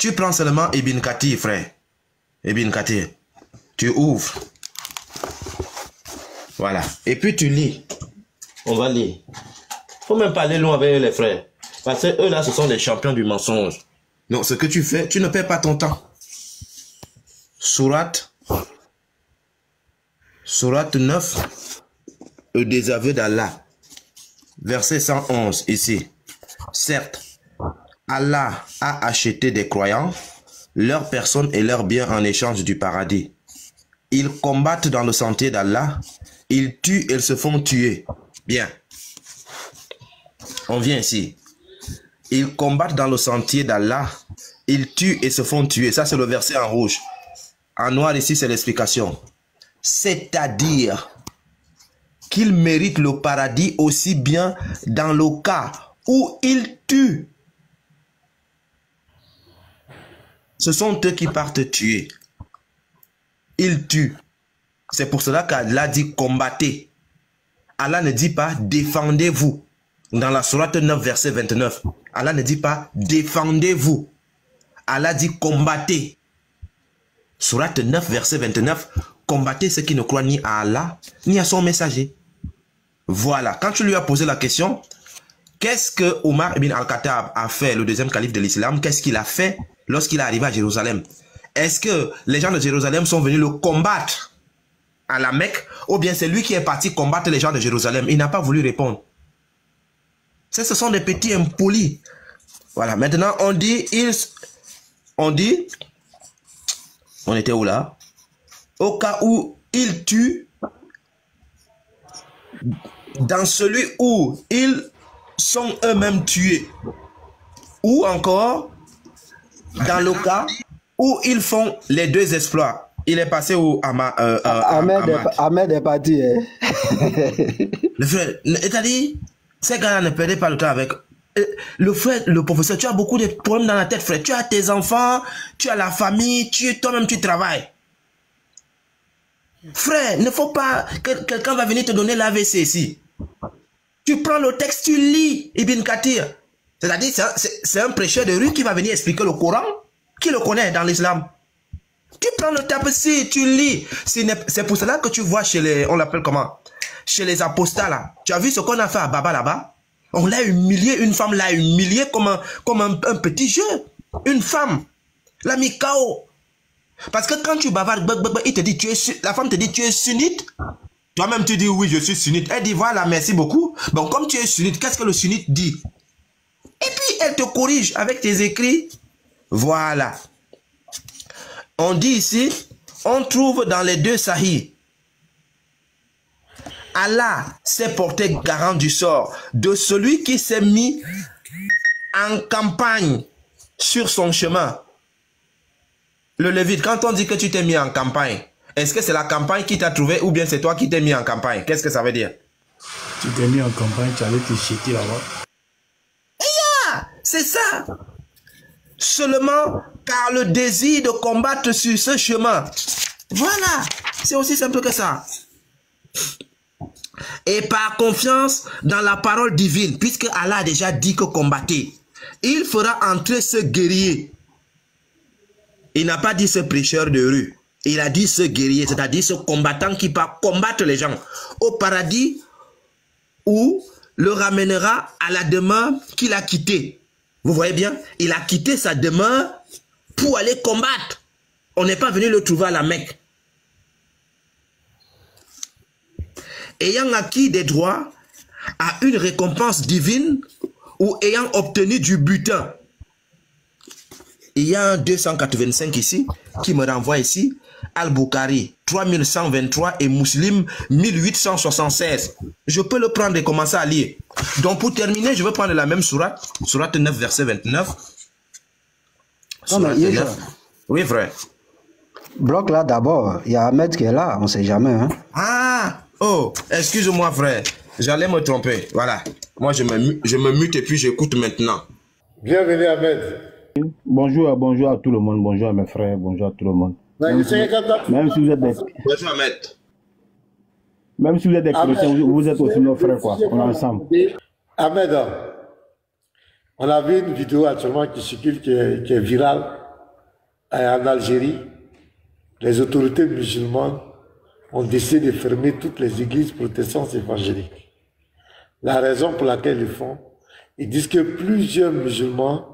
Tu prends seulement Ibn Kathir, frère. Ibn Kathir. Tu ouvres. Voilà. Et puis tu lis. On va lire. Faut même pas aller loin avec eux, les frères. Parce que eux là, ce sont des champions du mensonge. Donc ce que tu fais, tu ne perds pas ton temps. Sourate 9, le désaveu d'Allah. Verset 111 ici. Certes, Allah a acheté des croyants, leurs personnes et leurs biens en échange du paradis. Ils combattent dans le sentier d'Allah, ils tuent et ils se font tuer. Bien. On vient ici. Ils combattent dans le sentier d'Allah, ils tuent et se font tuer. Ça, c'est le verset en rouge. En noir, ici, c'est l'explication. C'est-à-dire qu'ils méritent le paradis aussi bien dans le cas où ils tuent. Ce sont eux qui partent tuer. Ils tuent. C'est pour cela qu'Allah dit combattez. Allah ne dit pas défendez-vous. Dans la sourate 9, verset 29, Allah ne dit pas défendez-vous. Allah dit combattez. Sourate 9, verset 29, combattez ceux qui ne croient ni à Allah, ni à son messager. Voilà. Quand tu lui as posé la question, qu'est-ce que Omar ibn al-Khattab a fait, le deuxième calife de l'islam? Qu'est-ce qu'il a fait lorsqu'il est arrivé à Jérusalem? Est-ce que les gens de Jérusalem sont venus le combattre à la Mecque, ou bien c'est lui qui est parti combattre les gens de Jérusalem? Il n'a pas voulu répondre. Ce sont des petits impolis. Voilà. Maintenant, on dit, on était où là? Au cas où ils tuent, dans celui où ils sont eux-mêmes tués, ou encore dans le cas où ils font les deux exploits. Il est passé où Ahmed est parti. Hein. Le frère, c'est-à-dire, ces gars-là ne perdaient pas le temps avec... Le frère, le professeur, tu as beaucoup de problèmes dans la tête, frère. Tu as tes enfants, tu as la famille, toi-même tu travailles. Frère, il ne faut pas que quelqu'un va venir te donner l'AVC ici. Tu prends le texte, tu lis Ibn Kathir. C'est-à-dire, c'est un prêcheur de rue qui va venir expliquer le Coran, qui le connaît dans l'islam. Tu prends le tapissi, tu lis. C'est pour cela que tu vois chez les... On l'appelle comment? Chez les apostats là. Tu as vu ce qu'on a fait à Baba là-bas? On l'a humilié, une femme l'a humilié comme un petit jeu. Une femme. L'a mis KO. Parce que quand tu bavardes, il te dit, la femme te dit, tu es sunnite. Toi-même, tu dis, oui, je suis sunnite. Elle dit, voilà, merci beaucoup. Bon, comme tu es sunnite, qu'est-ce que le sunnite dit? Et puis, elle te corrige avec tes écrits. Voilà. On dit ici, on trouve dans les deux sahih. Allah s'est porté garant du sort de celui qui s'est mis en campagne sur son chemin. Le Lévite, quand on dit que tu t'es mis en campagne, est-ce que c'est la campagne qui t'a trouvé ou bien c'est toi qui t'es mis en campagne? Qu'est-ce que ça veut dire? Tu t'es mis en campagne, tu allais te jeter là-bas. Yeah, c'est ça. Seulement car le désir de combattre sur ce chemin. Voilà, c'est aussi simple que ça. Et par confiance dans la parole divine, puisque Allah a déjà dit que combattez, il fera entrer ce guerrier. Il n'a pas dit ce prêcheur de rue. Il a dit ce guerrier, c'est-à-dire ce combattant qui va combattre les gens au paradis où le ramènera à la demeure qu'il a quittée. Vous voyez bien, il a quitté sa demeure pour aller combattre. On n'est pas venu le trouver à la Mecque. Ayant acquis des droits à une récompense divine ou ayant obtenu du butin. Il y a un 285 ici qui me renvoie ici. Al-Bukhari 3123 et Muslim 1876. Je peux le prendre et commencer à lire. Donc pour terminer, je vais prendre la même sourate. Sourate 9 verset 29. Sourate 9. Oui frère. Bloc là d'abord. Il y a Ahmed qui est là. On ne sait jamais. Hein? Ah. Oh, excuse-moi frère, j'allais me tromper, voilà. Moi je me mute et puis j'écoute maintenant. Bienvenue Ahmed. Bonjour à tout le monde, bonjour à mes frères, bonjour à tout le monde. Même si vous êtes des... Bonjour Ahmed. Même si vous êtes des chrétiens, vous êtes aussi nos frères quoi, on est ensemble. Ahmed, on a vu une vidéo actuellement qui circule, qui est virale, en Algérie, les autorités musulmanes ont décidé de fermer toutes les églises protestantes évangéliques. La raison pour laquelle ils font, ils disent que plusieurs musulmans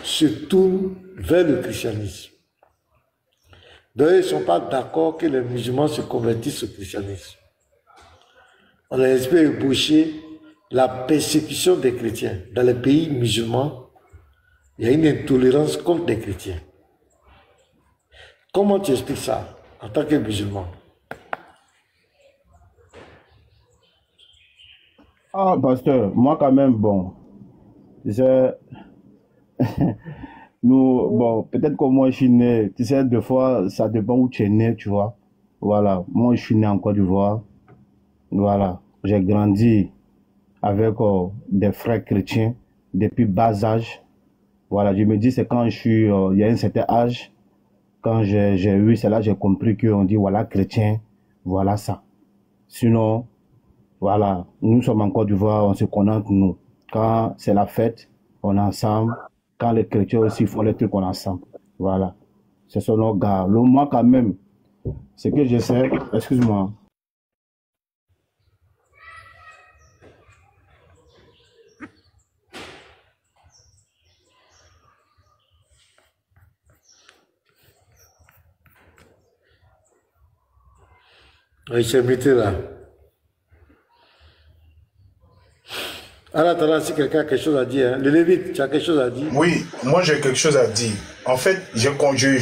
se tournent vers le christianisme. Donc, ils ne sont pas d'accord que les musulmans se convertissent au christianisme. On a espéré boucher la persécution des chrétiens. Dans les pays musulmans, il y a une intolérance contre les chrétiens. Comment tu expliques ça en tant que musulman? Ah, pasteur, moi quand même, bon, tu sais, nous, bon, peut-être que moi je suis né, tu sais, des fois, ça dépend où tu es né, tu vois. Voilà, moi je suis né en Côte d'Ivoire. Voilà, j'ai grandi avec des frères chrétiens depuis bas âge. Voilà, je me dis, c'est quand je suis, il y a un certain âge, quand j'ai eu, c'est là que j'ai compris qu'on dit, voilà, chrétien, voilà ça. Sinon, voilà, nous sommes en Côte d'Ivoire, on se connaît entre nous. Quand c'est la fête, on est ensemble. Quand les chrétiens aussi font les trucs, on est ensemble. Voilà, c'est ça nos gars. Moi quand même, ce que je sais, excuse-moi. Oui, c'est invité là. En attendant, si quelqu'un a quelque chose à dire, hein. Le Lévite, tu as quelque chose à dire? Oui, moi j'ai quelque chose à dire. En fait, je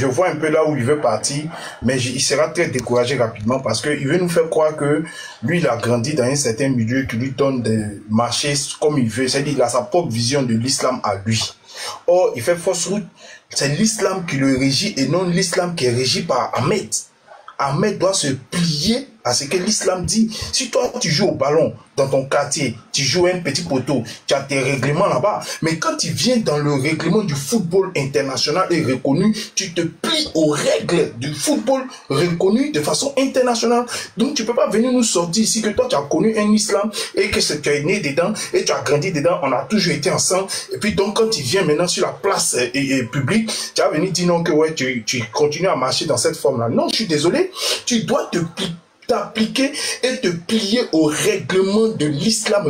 vois un peu là où il veut partir, mais il sera très découragé rapidement parce qu'il veut nous faire croire que lui, il a grandi dans un certain milieu qui lui donne de marcher comme il veut. C'est-à-dire qu'il a sa propre vision de l'islam à lui. Or, il fait fausse route. C'est l'islam qui le régit et non l'islam qui est régi par Ahmed. Ahmed doit se plier à ce que l'islam dit. Si toi, tu joues au ballon dans ton quartier, tu joues un petit poteau, tu as tes règlements là-bas, mais quand tu viens dans le règlement du football international et reconnu, tu te plies aux règles du football reconnu de façon internationale. Donc, tu ne peux pas venir nous sortir ici que toi, tu as connu un islam et que tu es né dedans et tu as grandi dedans, on a toujours été ensemble. Et puis, donc, quand tu viens maintenant sur la place publique, tu vas venir dire non que ouais, tu continues à marcher dans cette forme-là. Non, je suis désolé, tu dois t'appliquer et te plier au règlement de l'islam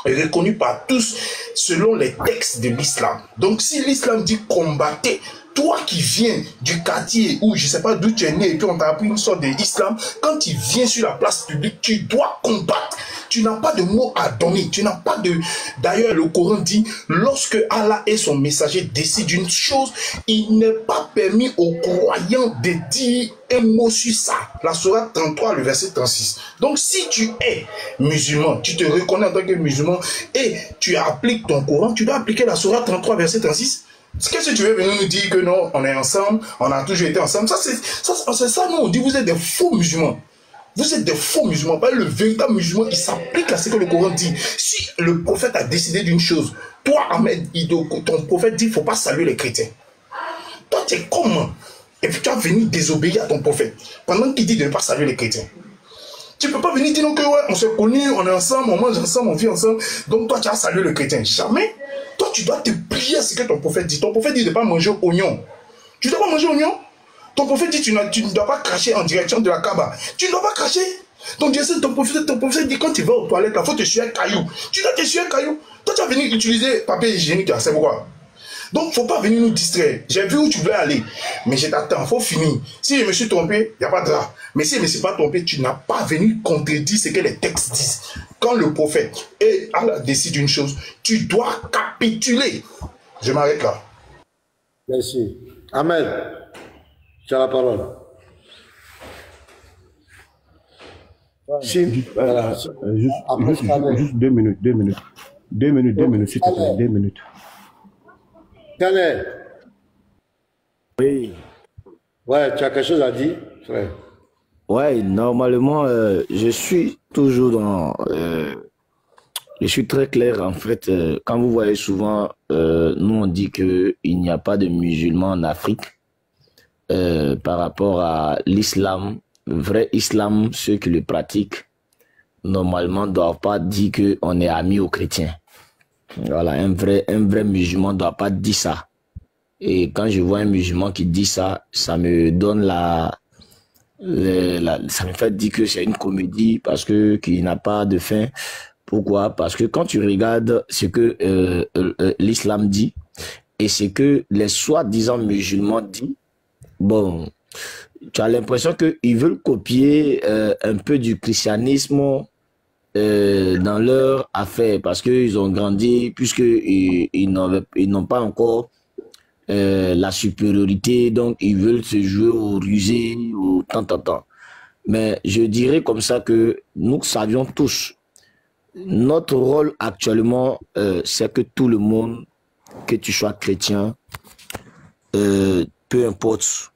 reconnu par tous selon les textes de l'islam. Donc si l'islam dit combattez, toi qui viens du quartier où je ne sais pas d'où tu es né et puis on t'a appris une sorte d'islam, quand tu viens sur la place publique, tu dois combattre. Tu n'as pas de mots à donner. Tu n'as pas de... D'ailleurs, le Coran dit, lorsque Allah et son messager décident d'une chose, il n'est pas permis aux croyants de dire un mot sur ça. La sourate 33, le verset 36. Donc, si tu es musulman, tu te reconnais en tant que musulman et tu appliques ton Coran, tu dois appliquer la sourate 33, verset 36. Qu'est-ce que tu veux venir nous dire que non, on est ensemble, on a toujours été ensemble? Ça, c'est ça, nous, on dit, vous êtes des faux musulmans. Vous êtes des faux musulmans. Pas le véritable musulman, il s'applique à ce que le Coran dit. Si le prophète a décidé d'une chose, toi, Ahmed, ton prophète dit, il ne faut pas saluer les chrétiens. Toi, tu es comment? Et puis tu vas venir désobéir à ton prophète pendant qu'il dit de ne pas saluer les chrétiens. Tu ne peux pas venir dire non que ouais, on s'est connus, on est ensemble, on mange ensemble, on vit ensemble. Donc toi, tu vas saluer le chrétien. Jamais. Toi, tu dois te plier à ce que ton prophète dit. Ton prophète dit de ne pas manger oignon. Tu ne dois pas manger oignon. Ton prophète dit tu ne dois pas cracher en direction de la Kaaba. Tu ne dois pas cracher. Donc Dieu sait, ton prophète dit quand tu vas aux toilettes, il faut te suer un caillou. Tu dois te suer un caillou. Toi, tu vas venir utiliser papier hygiénique. C'est pourquoi. Donc, il ne faut pas venir nous distraire. J'ai vu où tu veux aller, mais je t'attends, il faut finir. Si je me suis trompé, il n'y a pas de drap. Mais si je ne me suis pas trompé, tu n'as pas venu contredire ce que les textes disent. Quand le prophète et Allah décide une chose, tu dois capituler. Je m'arrête là. Merci. Ahmed, tu as la parole. Juste 2 minutes, 2 minutes. 2 minutes, 2 minutes, s'il te plaît, 2 minutes. Calais. Oui. Ouais, tu as quelque chose à dire, frère? Ouais, normalement, je suis toujours dans... je suis très clair, en fait. Quand vous voyez souvent, nous, on dit qu'il n'y a pas de musulmans en Afrique par rapport à l'islam. Vrai islam, ceux qui le pratiquent, normalement, ne doivent pas dire qu'on est amis aux chrétiens. Voilà, un vrai musulman ne doit pas dire ça. Et quand je vois un musulman qui dit ça, ça me donne ça me fait dire que c'est une comédie parce que qui n'a pas de fin. Pourquoi? Parce que quand tu regardes ce que l'islam dit et ce que les soi-disant musulmans disent, bon, tu as l'impression qu'ils veulent copier un peu du christianisme dans leur affaire parce qu'ils ont grandi, puisqu'ils n'ont pas encore la supériorité, donc ils veulent se jouer au rusé, au tant. Mais je dirais comme ça que nous savions tous, notre rôle actuellement, c'est que tout le monde, que tu sois chrétien, peu importe,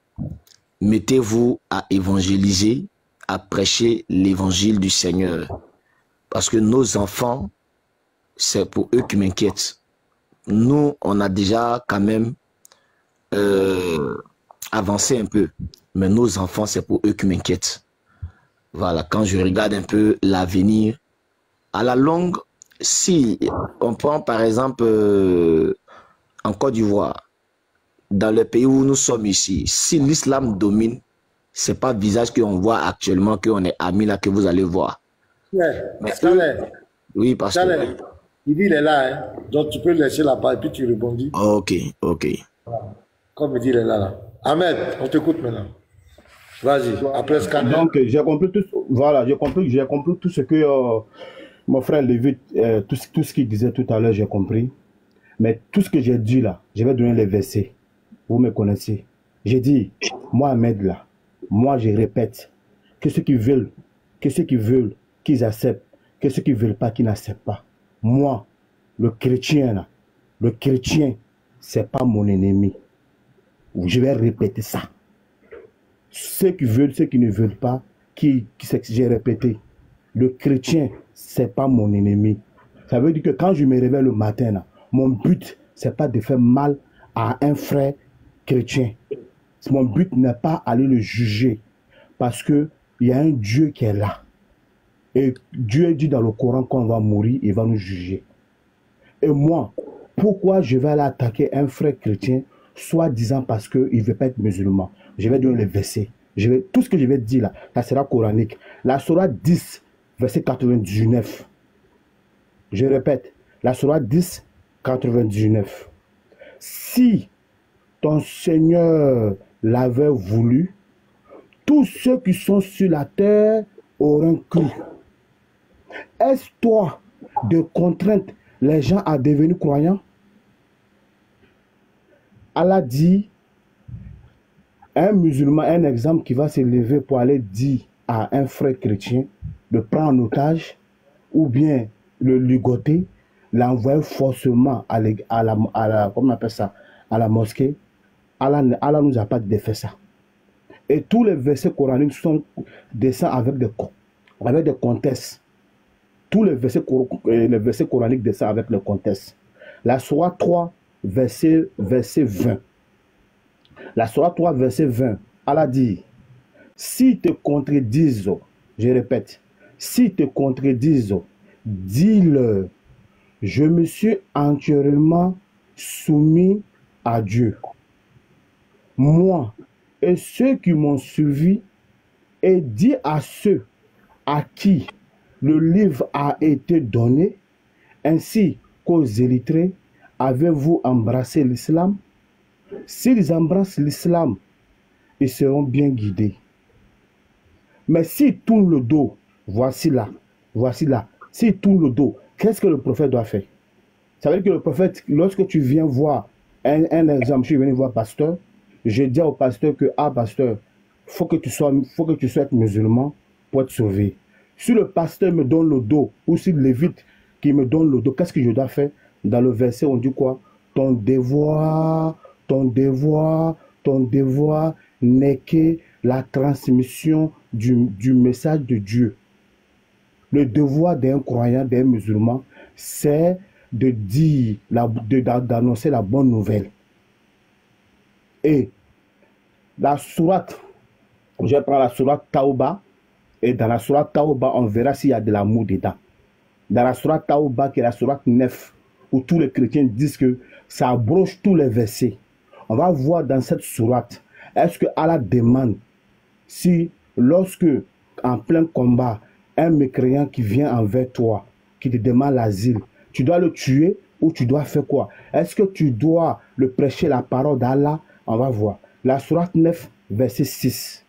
mettez-vous à évangéliser, à prêcher l'évangile du Seigneur. Parce que nos enfants, c'est pour eux qui m'inquiètent. Nous, on a déjà quand même avancé un peu. Mais nos enfants, c'est pour eux qui m'inquiètent. Voilà, quand je regarde un peu l'avenir, à la longue, si on prend par exemple en Côte d'Ivoire, dans le pays où nous sommes ici, si l'islam domine, c'est pas le visage qu'on voit actuellement, qu'on est amis là, que vous allez voir. Ouais, Mais oui, parce que... Il dit il est là, hein. Donc tu peux laisser là-bas et puis tu rebondis. Ok. Comme il dit il est là. Ahmed, on t'écoute maintenant. Vas-y, après Scanner. Donc, j'ai compris tout, voilà, j'ai compris tout ce que mon frère Lévi, tout ce qu'il disait tout à l'heure, j'ai compris. Mais tout ce que j'ai dit là, je vais donner les versets. Vous me connaissez. J'ai dit, moi, Ahmed là, moi, je répète, que ceux qui veulent, qu'ils acceptent, que ceux qui ne veulent pas, qu'ils n'acceptent pas. Moi, le chrétien là, c'est pas mon ennemi. Je vais répéter ça. Ceux qui veulent, ceux qui ne veulent pas, j'ai répété, le chrétien, c'est pas mon ennemi. Ça veut dire que quand je me réveille le matin, là, mon but, c'est pas de faire mal à un frère chrétien. Mon but n'est pas aller le juger, parce qu'il y a un Dieu qui est là. Et Dieu dit dans le Coran qu'on va mourir, il va nous juger. Et moi, pourquoi je vais aller attaquer un frère chrétien, soi-disant parce qu'il ne veut pas être musulman? Je vais donner les versets. Tout ce que je vais dire là, ça sera coranique. La Sourate 10, verset 99. Je répète, la Sourate 10, 99. Si ton Seigneur l'avait voulu, tous ceux qui sont sur la terre auraient cru. Est-ce toi de contraindre les gens à devenir croyants? Allah dit, un musulman, un exemple qui va se lever pour aller dire à un frère chrétien de prendre en otage ou bien le ligoter, l'envoyer forcément à comment on appelle ça, à la mosquée. Allah nous a pas fait ça. Et tous les versets coraniques descendent avec des contextes. Tous les versets coraniques descendent avec le contexte. La Sourate 3, verset 20. La Sourate 3, verset 20, Allah dit, si te contredisent, je répète, si te contredisent, dis-leur, je me suis entièrement soumis à Dieu. Moi et ceux qui m'ont suivi, et dis à ceux à qui le livre a été donné, ainsi qu'aux illettrés, avez-vous embrassé l'islam? S'ils embrassent l'islam, ils seront bien guidés. Mais s'ils tournent le dos, voici là, s'ils tournent le dos, qu'est-ce que le prophète doit faire? Ça veut dire que le prophète, lorsque tu viens voir un exemple, je suis venu voir pasteur, je dis au pasteur que, pasteur, faut que tu sois musulman pour être sauvé. Si le pasteur me donne le dos, ou si l'évite qui me donne le dos, qu'est-ce que je dois faire? Dans le verset, on dit quoi? Ton devoir n'est que la transmission du message de Dieu. Le devoir d'un croyant, d'un musulman, c'est de dire, d'annoncer la bonne nouvelle. Et la sourate, je prends la sourate Taouba, et dans la sourate Taouba, on verra s'il y a de l'amour dedans. Dans la sourate Taouba, qui est la sourate 9, où tous les chrétiens disent que ça abroge tous les versets. on va voir dans cette sourate, est-ce que Allah demande si lorsque en plein combat, un mécréant qui vient envers toi, qui te demande l'asile, tu dois le tuer ou tu dois faire quoi? Est-ce que tu dois le prêcher la parole d'Allah? On va voir. La sourate 9, verset 6.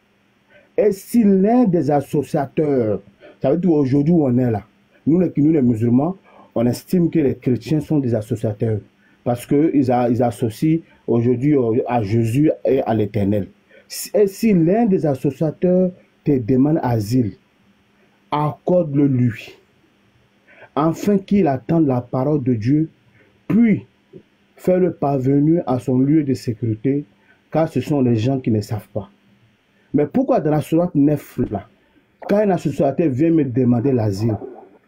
Et si l'un des associateurs, ça veut dire aujourd'hui où on est là, nous les musulmans, on estime que les chrétiens sont des associateurs parce qu'ils associent aujourd'hui à Jésus et à l'Éternel. Et si l'un des associateurs te demande asile, accorde-le lui, afin qu'il attende la parole de Dieu, puis fais-le parvenir à son lieu de sécurité, car ce sont les gens qui ne savent pas. Mais pourquoi dans la sourate 9 là, quand un associateur vient me demander l'asile,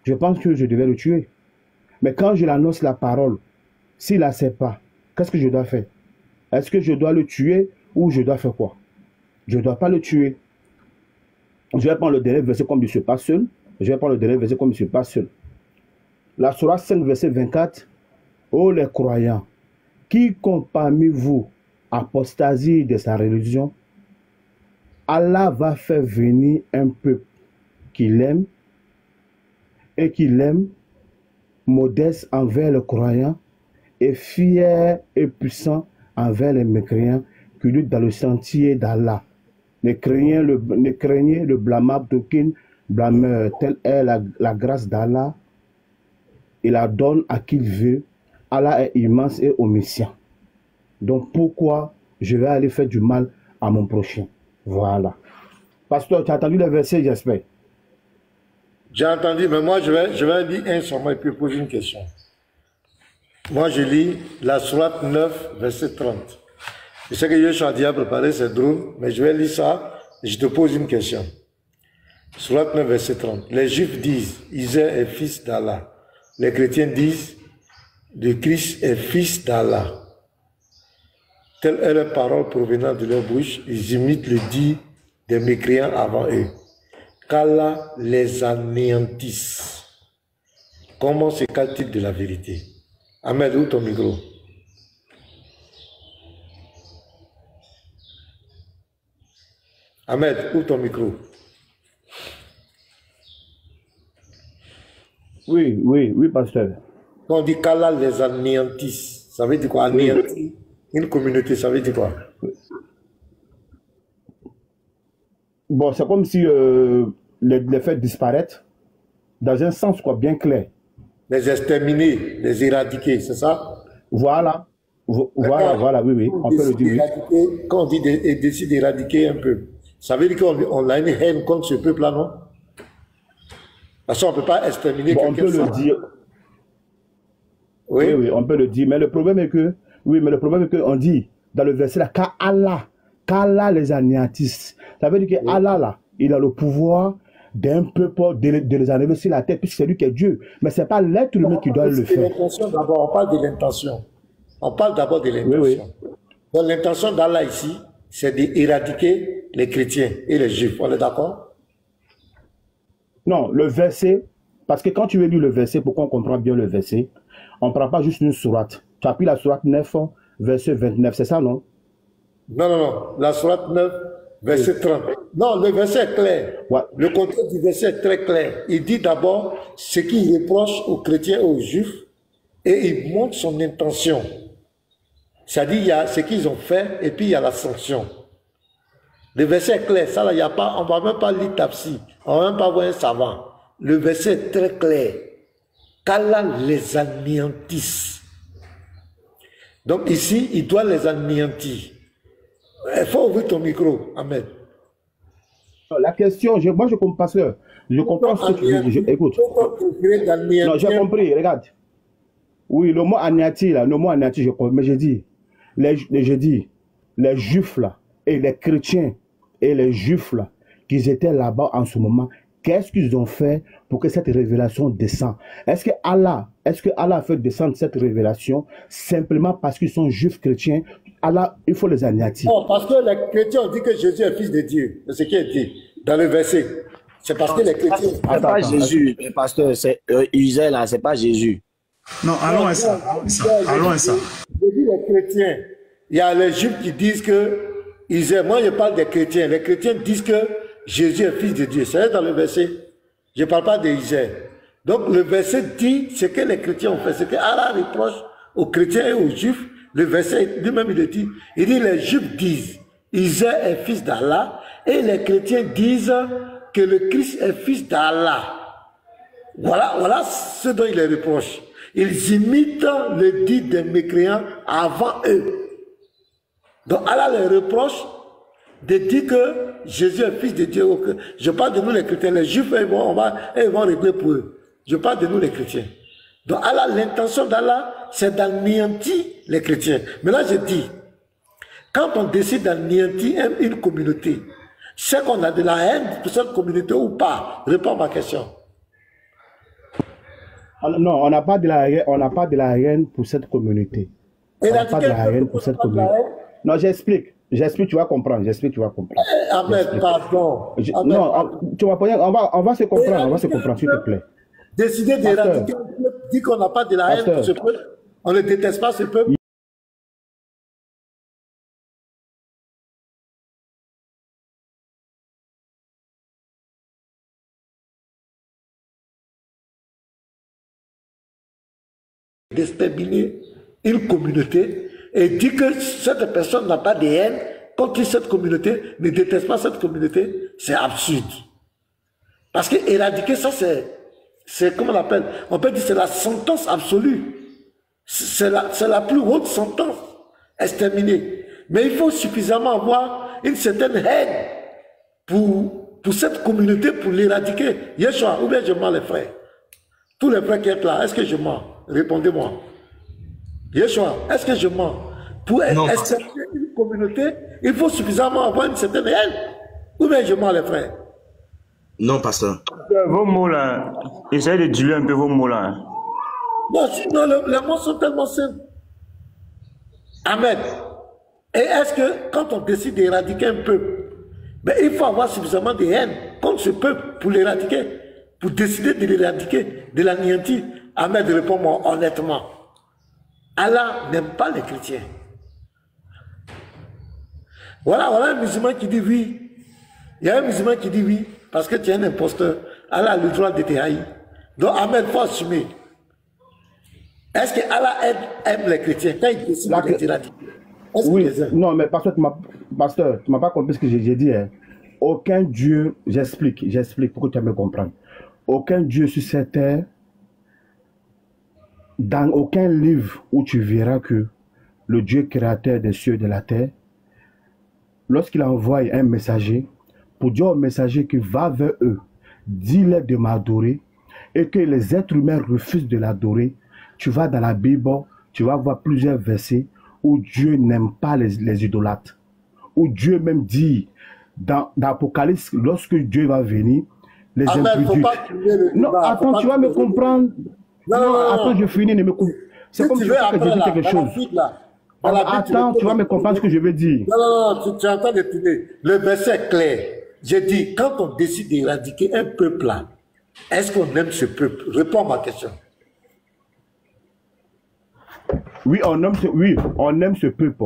je pense que je devais le tuer. Mais quand je l'annonce la parole, s'il ne la sait pas, qu'est-ce que je dois faire? Est-ce que je dois le tuer ou je dois faire quoi? Je ne dois pas le tuer. Je vais prendre le dernier verset comme je ne suis pas seul. Je vais prendre le dernier verset comme je ne suis pas seul. La sourate 5, verset 24. Ô les croyants, quiconque parmi vous apostasie de sa religion, Allah va faire venir un peuple qu'il aime et qu'il aime, modeste envers les croyants et fier et puissant envers les mécréants qui luttent dans le sentier d'Allah. Ne craignez le blâmable d'aucun blâmeur. Telle est la grâce d'Allah. Il la donne à qui il veut. Allah est immense et omniscient. Donc pourquoi je vais aller faire du mal à mon prochain? Voilà. Pasteur, tu as entendu le verset, j'espère. J'ai entendu, mais moi je vais lire un seulement et puis poser une question. Moi je lis la sourate 9, verset 30. Je sais que Yeshua a préparé, c'est drôle, mais je vais lire ça et je te pose une question. Sourate 9, verset 30. Les Juifs disent, Isaïe est fils d'Allah. Les chrétiens disent, le Christ est fils d'Allah. Telle est la parole provenant de leur bouche. Ils imitent le dit des mécréants avant eux. Qu'Allah les anéantisse. Comment s'écarte-t-il de la vérité? Ahmed, où ton micro? Ahmed, où ton micro? Oui, pasteur. Quand on dit qu'Allah les anéantisse, ça veut dire quoi? Anéantir une communauté, ça veut dire quoi? Bon, c'est comme si les fait disparaître dans un sens quoi, bien clair. Les exterminer, les éradiquer, c'est ça? Voilà, oui, on peut le dire. Quand on dit décide d'éradiquer un peuple, ça veut dire qu'on a une haine contre ce peuple-là, non? Parce qu'on ne peut pas exterminer quelqu'un. On peut le dire. Oui, on peut le dire. Mais le problème est que, on dit dans le verset là, qu'Allah les anéantisse. Ça veut dire que Allah là, il a le pouvoir d'un peuple de les enlever sur la tête, puisque c'est lui qui est Dieu. Mais ce n'est pas l'être humain qui doit le faire. D'abord, on parle de l'intention. On parle d'abord de l'intention. Oui. Donc l'intention d'Allah ici, c'est d'éradiquer les chrétiens et les juifs. On est d'accord? Non, le verset, parce que quand tu veux lire le verset, pour qu'on comprenne bien le verset, on ne prend pas juste une sourate. Tu as pris la sourate 9, verset 29, c'est ça, non? Non. La sourate 9, verset 30. Non, le verset est clair. Ouais. Le contexte du verset est très clair. Il dit d'abord ce qu'il reproche aux chrétiens et aux juifs et il montre son intention. C'est-à-dire, il y a ce qu'ils ont fait et puis il y a la sanction. Le verset est clair. Ça, là, il y a pas, on ne va même pas lire Tafsir. On ne va même pas voir un savant. Le verset est très clair. Qu'Allah les anéantisse. Donc ici, il doit les anéantir. Il faut ouvrir ton micro, Ahmed. La question, moi je comprends, pasteur. Je comprends ce que tu dis. Écoute. Non, j'ai compris, regarde. Oui, le mot anéantir, là, mais je dis, les juifs là, et les chrétiens, et les juifs là, qui étaient là-bas en ce moment, qu'est-ce qu'ils ont fait pour que cette révélation descende? Est-ce que Allah a fait descendre cette révélation simplement parce qu'ils sont juifs chrétiens? Allah, il faut les anéantir. Non, parce que les chrétiens ont dit que Jésus est fils de Dieu. C'est ce qui est dit dans le verset. C'est parce que les chrétiens... C'est pas Jésus, pasteur, c'est Isaïe là, c'est pas Jésus. Non, allons à ça. Je dis les chrétiens il y a les juifs qui disent que, moi je parle des chrétiens, les chrétiens disent que Jésus est fils de Dieu. C'est dans le verset. Je ne parle pas d'Israël. Donc le verset dit ce que les chrétiens ont fait, ce que Allah reproche aux chrétiens et aux juifs. Le verset lui-même il le dit. Il dit les juifs disent Isaac est fils d'Allah et les chrétiens disent que le Christ est fils d'Allah. Voilà ce dont il les reproche. Ils imitent le dit des mécréants avant eux. Donc Allah les reproche de dire que Jésus est fils de Dieu. Je parle de nous les chrétiens. Les juifs, ils vont régler pour eux. Je parle de nous les chrétiens. Donc Allah, l'intention d'Allah, c'est d'anéantir les chrétiens. Mais là, je dis, quand on décide d'anéantir une communauté, c'est qu'on a de la haine pour cette communauté ou pas? Réponds à ma question. Non, on n'a pas de la haine pour cette communauté. On n'a pas de la haine pour cette communauté. Non, j'explique, tu vas comprendre. Ahmed, pardon. Non, tu vas on va se comprendre, s'il te plaît. Décider d'éradiquer un peuple, dit qu'on n'a pas de la haine pour ce peuple, on ne déteste pas ce peuple. D'exterminer une communauté et dit que cette personne n'a pas de haine contre cette communauté, ne déteste pas cette communauté, c'est absurde. Parce que éradiquer ça, c'est comment on appelle? On peut dire c'est la sentence absolue. C'est la plus haute sentence. Exterminer. Mais il faut suffisamment avoir une certaine haine pour cette communauté, pour l'éradiquer. Yeshua, ou bien je mens les frères. Tous les frères qui sont là, est-ce que je mens? Répondez-moi. Yeshua, est-ce que je mens? Pour exterminer une communauté, il faut suffisamment avoir une certaine haine. Ou bien je mens les frères? Non, pasteur. Vos mots là, essayez de diluer un peu vos mots là. Non, sinon les mots sont tellement simples. Amen. Et est-ce que quand on décide d'éradiquer un peuple, ben, il faut avoir suffisamment de haine contre ce peuple pour l'éradiquer, pour décider de l'éradiquer, de l'anéantir? Amen, réponds-moi honnêtement. Allah n'aime pas les chrétiens. Voilà un musulman qui dit oui. Il y a un musulman qui dit oui, parce que tu es un imposteur. Allah a le droit de te haïr. Donc, Amen, il faut assumer. Est-ce que Allah aime les chrétiens quand il décide de les éradiquer? Oui, non, mais pasteur, tu m'as pas compris ce que j'ai dit. Hein. Aucun Dieu, j'explique pour que tu me comprennes. Aucun Dieu sur cette terre, dans aucun livre où tu verras que le Dieu créateur des cieux et de la terre, lorsqu'il envoie un messager, pour dire au messager qu'il va vers eux, dis-leur de m'adorer, et que les êtres humains refusent de l'adorer, tu vas dans la Bible, tu vas voir plusieurs versets où Dieu n'aime pas les idolâtres. Où Dieu même dit, dans l'Apocalypse, lorsque Dieu va venir, les intrudus... Non, attends, tu vas me comprendre. Non, attends, je finis, ne me coupe. C'est comme si tu veux que je dise quelque chose. Attends, tu vas me comprendre ce que je veux dire. Non, tu es en train de tourner. Le verset est clair. J'ai dit, quand on décide d'éradiquer un peuple là, est-ce qu'on aime ce peuple? Réponds à ma question. Oui, on aime ce peuple.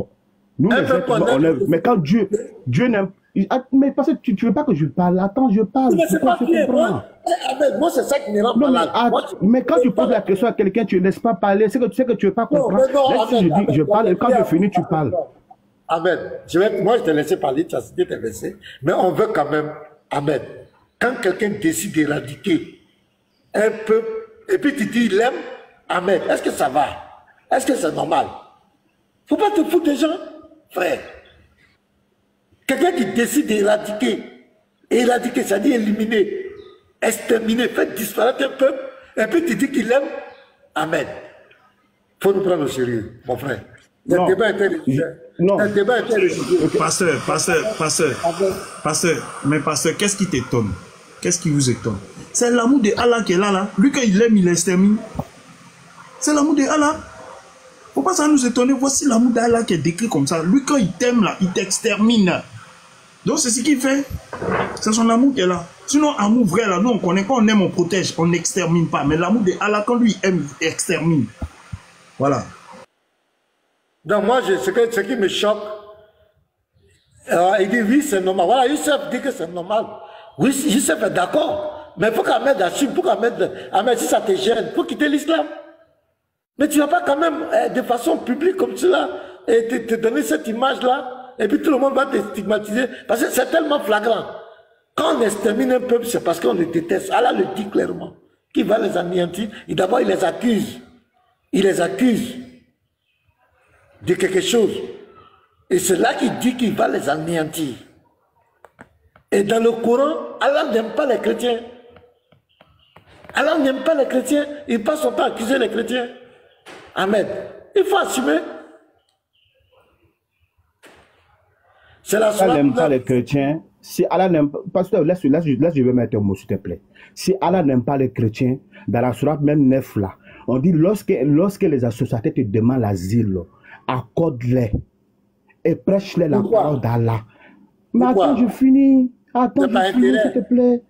Nous, les êtres, on aime. Mais quand Dieu n'aime... Mais parce que tu veux pas que je parle. Attends, je parle. Mais c'est pas bien, moi. Moi, c'est ça qui me rend malade. Mais quand tu poses la question à quelqu'un, tu ne laisses pas parler. C'est que tu sais que tu ne veux pas comprendre. Je parle et quand je finis, tu parles. Amen. Moi, je t'ai laissé parler, tu as cité tes versets. Mais on veut quand même, Amen. Quand quelqu'un décide d'éradiquer un peuple, et puis tu dis, il aime, Amen. Est-ce que ça va? Est-ce que c'est normal? Faut pas te foutre des gens, frère. Quelqu'un qui décide d'éradiquer, c'est-à-dire éliminer, exterminer, faire disparaître un peuple, et puis tu dis qu'il aime, Amen. Faut nous prendre au sérieux, mon frère. Le débat était religieux. Le débat était religieux. Pasteur, qu'est-ce qui t'étonne? Qu'est-ce qui vous étonne? C'est l'amour de Allah qui est là. Lui, quand il aime, il extermine. C'est l'amour de Allah. Faut pas ça nous étonner. Voici l'amour d'Allah qui est décrit comme ça. Lui, quand il t'aime là, il t'extermine. Donc, c'est ce qu'il fait. C'est son amour qui est là. Sinon, amour vrai là, nous, on connaît pas, on aime, on protège, on n'extermine pas. Mais l'amour de Allah, quand lui aime, il extermine. Voilà. Donc moi, ce qui me choque, il dit oui, c'est normal. Voilà, Youssef dit que c'est normal. Oui, Youssef est d'accord. Mais il faut qu'Ahmed assume, Ahmed, si ça te gêne, il faut quitter l'islam. Mais tu ne vas pas quand même, de façon publique comme cela, et te donner cette image-là, et puis tout le monde va te stigmatiser, parce que c'est tellement flagrant. Quand on extermine un peuple, c'est parce qu'on le déteste. Allah le dit clairement. Qui va les anéantir? Et d'abord, il les accuse. Il les accuse de quelque chose. Et c'est là qu'il dit qu'il va les anéantir. Et dans le Coran, Allah n'aime pas les chrétiens. Allah n'aime pas les chrétiens. Il passe son temps à accuser les chrétiens. Ahmed, il faut assumer. C'est la Allah n'aime pas les chrétiens. Si Allah n'aime pas, pasteur, laisse, je vais mettre un mot, s'il te plaît. Si Allah n'aime pas les chrétiens, dans la sourate même 9 là, on dit lorsque les associatés te demandent l'asile, accorde-les et prêche-les la parole d'Allah. Mais attends, je finis. Attends, je finis, s'il te plaît.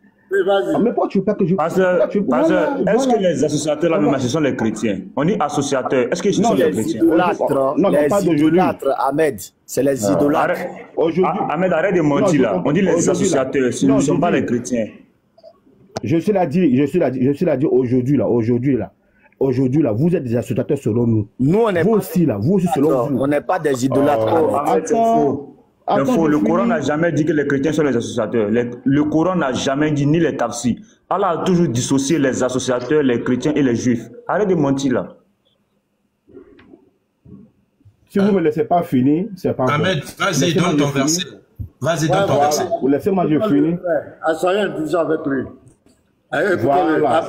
Mais pourquoi tu veux pas que je... Pasteur, est-ce que les associateurs là-même, ce sont les chrétiens? On dit associateurs, est-ce que ce sont les chrétiens? Non, pas d'aujourd'hui. Ahmed, c'est les idolâtres. Ahmed, arrête de mentir là. On dit les associateurs, ce ne sont pas les chrétiens. Je suis là dit aujourd'hui là, vous êtes des associateurs selon nous. Nous, on n'est pas... aussi là, vous aussi selon vous. On n'est pas des idolâtres. Le Coran n'a jamais dit que les chrétiens sont les associateurs. Le Coran n'a jamais dit ni les tafsirs. Allah a toujours dissocié les associateurs, les chrétiens et les juifs. Arrête de mentir là. Si vous ne me laissez pas finir, c'est pas Ahmed, vas-y, donne ton verset. Vas-y, donne ton verset. Laissez-moi je finis. Soyez indulgents avec lui. Voilà,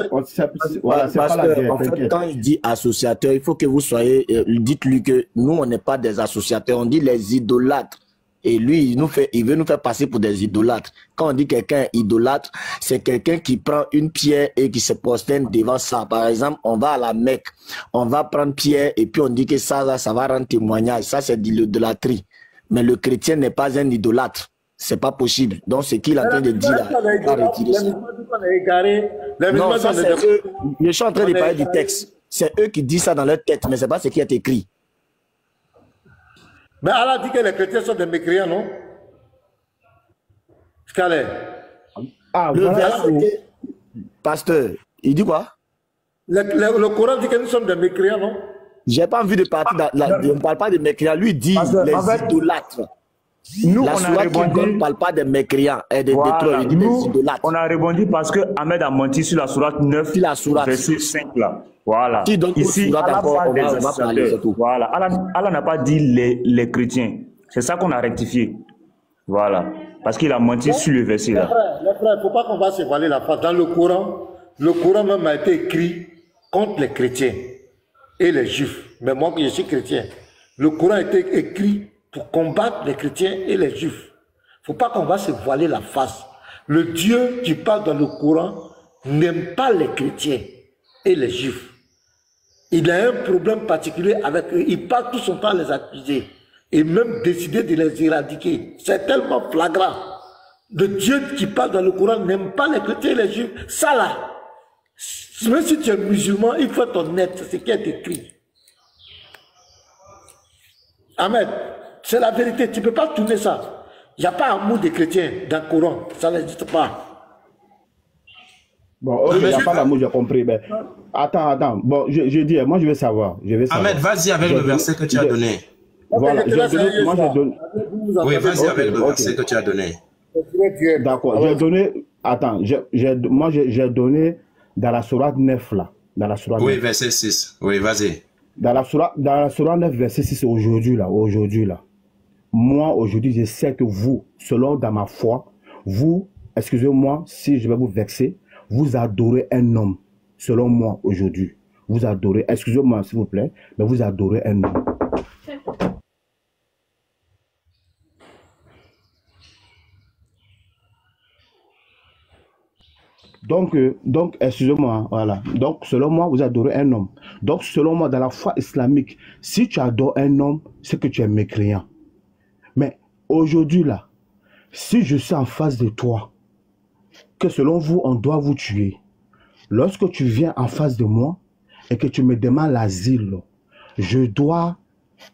c'est pas la guerre. En fait, quand il dit associateur, il faut que vous soyez, dites-lui que nous, on n'est pas des associateurs, on dit les idolâtres. Et lui, il veut nous faire passer pour des idolâtres. Quand on dit quelqu'un idolâtre, c'est quelqu'un qui prend une pierre et qui se prosterne devant ça. Par exemple, on va à la Mecque, on va prendre pierre et puis on dit que ça va rendre témoignage. Ça, c'est de l'idolâtrie. Mais le chrétien n'est pas un idolâtre. C'est pas possible. Donc, ce qu'il est en train de dire là, il va retirer ça. Non, ça, c'est eux. Je suis en train de parler du texte. C'est eux qui disent ça dans leur tête, mais c'est pas ce qui est écrit. Mais Allah dit que les chrétiens sont des mécréants, non? Scalais. Le verset, pasteur, il dit quoi? Le Coran dit que nous sommes des mécréants, non? J'ai pas envie de partir on ne parle pas de mécréants. Lui dit les idolâtres. Nous, la on a répondu. On ne parle pas des mécréants et des détroits, il dit des idolâtres. On a répondu parce que Ahmed a menti sur la sourate 9, verset 5 là. Voilà. Ici, Allah parle des associateurs. Voilà. Allah n'a pas dit les chrétiens. C'est ça qu'on a rectifié. Voilà. Parce qu'il a menti sur le verset là. Les frères, il ne faut pas qu'on va se voiler la face. Dans le Coran même a été écrit contre les chrétiens et les juifs. Mais moi, je suis chrétien. Le Coran a été écrit pour combattre les chrétiens et les juifs. Il ne faut pas qu'on va se voiler la face. Le Dieu qui parle dans le Coran n'aime pas les chrétiens et les juifs. Il a un problème particulier avec eux. Il passe tout son temps à les accuser et même décider de les éradiquer. C'est tellement flagrant. Le Dieu qui parle dans le Coran n'aime pas les chrétiens et les juifs. Ça là, même si tu es musulman, il faut être honnête. C'est ce qui est écrit. Ahmed, c'est la vérité. Tu ne peux pas tourner ça. Il n'y a pas amour des chrétiens dans le Coran. Ça n'existe pas. Bon, ok, il n'y a pas d'amour, j'ai compris. Mais attends. Bon, je dis, moi je vais savoir. Ahmed, vas-y avec le verset que tu as donné. Voilà, moi j'ai donné. Oui, vas-y avec le verset que tu as donné. D'accord, j'ai donné. Attends, moi j'ai donné dans la sourate 9 là. Dans la sourate 9. Oui, verset 6. Oui, vas-y. Dans la sourate 9, verset 6, aujourd'hui là. Moi, aujourd'hui, je sais que vous, selon dans ma foi, vous, excusez-moi si je vais vous vexer, vous adorez un homme, selon moi, aujourd'hui. Vous adorez, excusez-moi s'il vous plaît, mais vous adorez un homme. Donc, excusez-moi, voilà. Donc, selon moi, vous adorez un homme. Donc, selon moi, dans la foi islamique, si tu adores un homme, c'est que tu es mécréant. Mais aujourd'hui, là, si je suis en face de toi, que selon vous, on doit vous tuer, lorsque tu viens en face de moi et que tu me demandes l'asile, je dois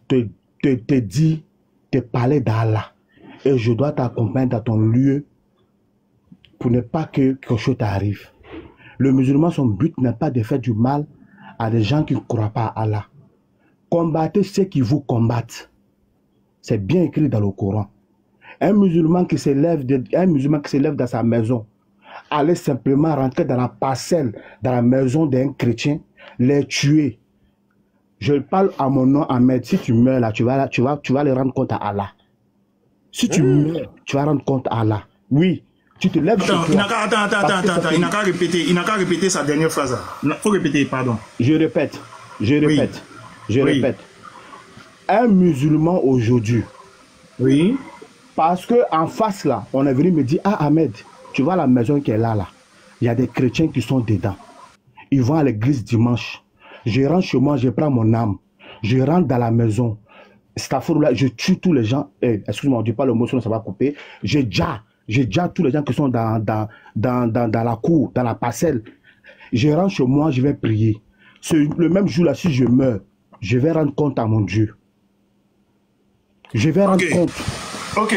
te te dit de parler d'Allah. Et je dois t'accompagner dans ton lieu pour ne pas que quelque chose t'arrive. Le musulman, son but n'est pas de faire du mal à des gens qui ne croient pas à Allah. Combattez ceux qui vous combattent. C'est bien écrit dans le Coran. Un musulman qui s'élève dans sa maison, aller simplement rentrer dans la parcelle, dans la maison d'un chrétien, les tuer. Je parle à mon nom, Ahmed. Si tu meurs là, tu vas aller rendre compte à Allah. Si tu meurs, tu vas rendre compte à Allah. Oui, tu te lèves. Attends, il n'a qu'à répéter sa dernière phrase. Il faut répéter, pardon. Je répète. Un musulman aujourd'hui. Oui. Parce que en face là, on est venu me dire, ah Ahmed, tu vois la maison qui est là. Il y a des chrétiens qui sont dedans. Ils vont à l'église dimanche. Je rentre chez moi, je prends mon âme. Je rentre dans la maison. Là, je tue tous les gens. Excuse-moi, on ne dit pas le mot, sinon ça va couper. J'ai déjà tous les gens qui sont dans la cour, dans la parcelle. Je rentre chez moi, je vais prier. Le même jour-là, si je meurs, je vais rendre compte à mon Dieu. Je vais rendre compte. Ok.